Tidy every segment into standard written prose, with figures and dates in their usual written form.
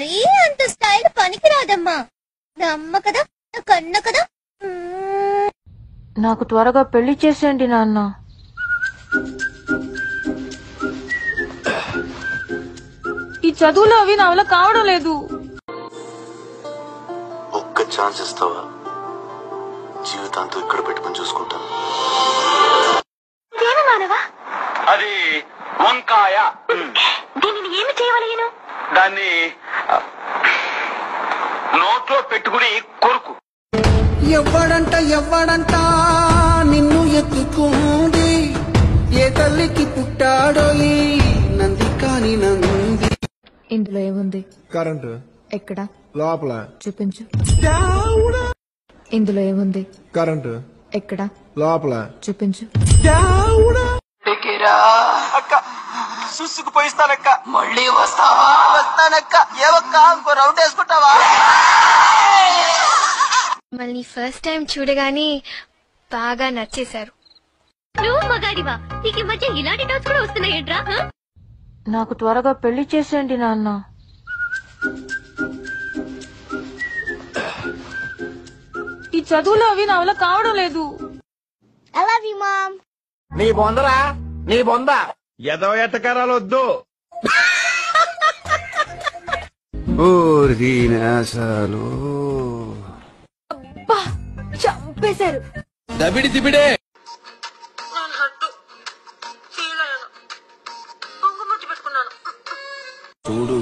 మరీ అంత స్టైల్ పనికిరాదమ్మా. నా అమ్మ కదా, నా కన్న కదా. నాకు త్వరగా పెళ్లి చేసేయండి నాన్న. ఈ చదువులు అవి నా వల్ల కావడం లేదు. ఒక్క ఛాన్స్ ఇస్తావా? జీవితాంతో ఇక్కడ పెట్టుకుని చూసుకుంటాను. అది వంకాయ. దీనిని ఏమి చేయవలేను? దాన్ని నోట్లో పెట్టుకుని కొరుకు. ఎవ్వడంట నిన్ను ఎత్తుకుంది, ఏ తల్లికి పుట్టాడో ఈ నంది కాని నంది. ఇందులో ఏముంది? కరెంటు. ఎక్కడ? లోపల. చూపించు. ఇందులో ఏముంది? కరెంటు. ఎక్కడ? లోపల. చూపించు. అక్క చూసుకుపోయిస్తానక్క. మళ్ళీ వస్తావా? వస్తానక్క. ఏవక్క ఇంకో రౌండ్ వేసుకుంటావా? మళ్ళీ ఫస్ట్ టైం చూడగానే బాగా నచ్చేశారు. నువ్వు మగాడివా? నీకు ఈ మధ్య ఇలాంటి టాస్ కూడా వస్తున్నాయేంట్రా? నాకు త్వరగా పెళ్లి చేసేయండి నాన్న. ఈ చదువులు అవి నా వల్ల కావడం లేదు. I love you, Mom. నీ బొందరా, నీ బొంద. ఎదో ఎట్టకారాలు వద్దు. చంపేశారు. దబిడి దిబిడే. చూడు,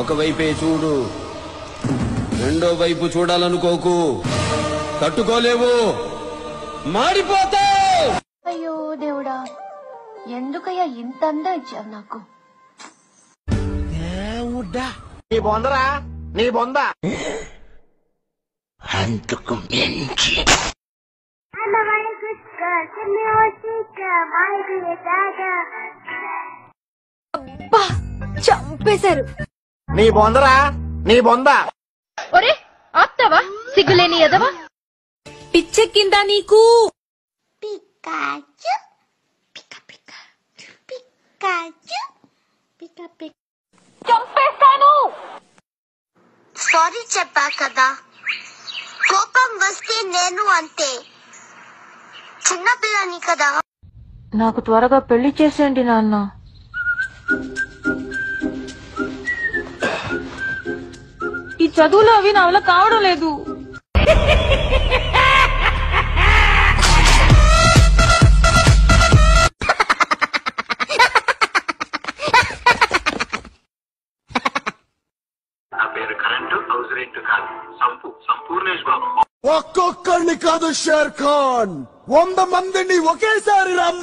ఒకవైపే చూడు, రెండో వైపు చూడాలనుకోకు. తట్టుకోలేవు, మాడిపోతావు. అయ్యో దేవుడా, ఎందుకయ్యా ఇంత అందం ఇచ్చావు నాకు? నీ బొందరా, నీ బొంద. అంతకు మించి చంపేశారు. నీ బొందరా, నీ బొంద. ఒరే ఆప్తావా? సిగ్గులేని ఎదవా. పిచ్చెక్కిందా నీకు? Pikachu pika pika Pikachu pika pika. చంపేస్తాను. సారీ చెప్పా కదా, కోపం వస్తే నేను అంతే. చిన్నపిల్లని కదా. నాకు త్వరగా పెళ్లి చేసేయండి నాన్న. ఈ చదువులు అవి నా వల్ల కావడం లేదు. నా పేరు కరెంటు, హౌస్ రెంట్ కాదు. సంపూర్ణేష్ బాబు. ఒక్కొక్కడిని కాదు షేర్ ఖాన్, 100 మందిని ఒకేసారి రమ్మ.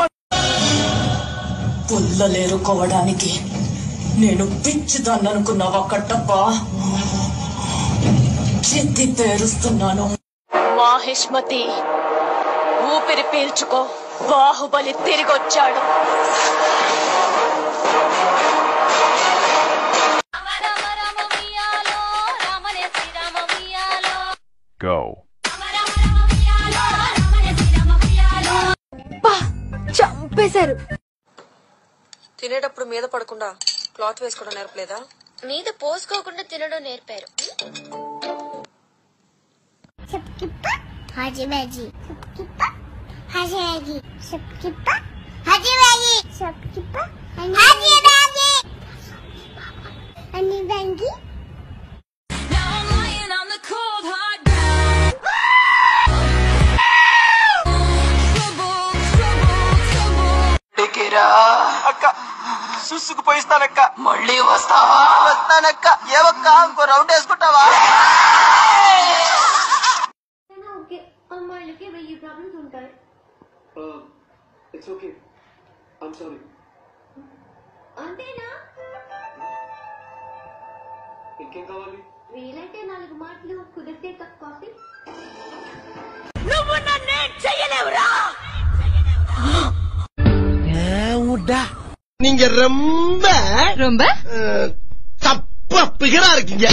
పుల్లలేరుకోవడానికి నేను పిచ్చిదాన్ననుకున్నావా కట్టప్ప? చెత్తి పేరుస్తున్నాను. మాహిష్మతి, ఊపిరి పీల్చుకో, బాహుబలి తిరిగొచ్చాడు. Go. చంపేశారు. తినేటప్పుడు మీద పడకుండా క్లాత్ వేసుకోవడం నేర్పలేదా? మీద పోసుకోకుండా తినడం నేర్పారు. హాజీ మ్యాజీ హాజీ మ్యాజీ హాజీ మ్యాజీ హాజీ మ్యాజీ అని బంగి. అక్క చూసుకుపోయిస్తానక్క. మళ్ళీ వస్తావా? వస్తానక్క. ఏవక్క ఇంకో రౌండ్ వేసుకుంటావా? అమ్మాయిలకి 1000 ప్రాబ్లమ్స్ ఉంటాయి. అంతేనా? ఇంకేం కావాలి? వీలైతే 4 మాటలు, కుదిరితే కప్ కాఫీ. నువ్వు నన్నే చెయ్యలేవురా. நீங்க ரொம்ப ரொம்ப தப்பா பிகரா இருக்கீங்க.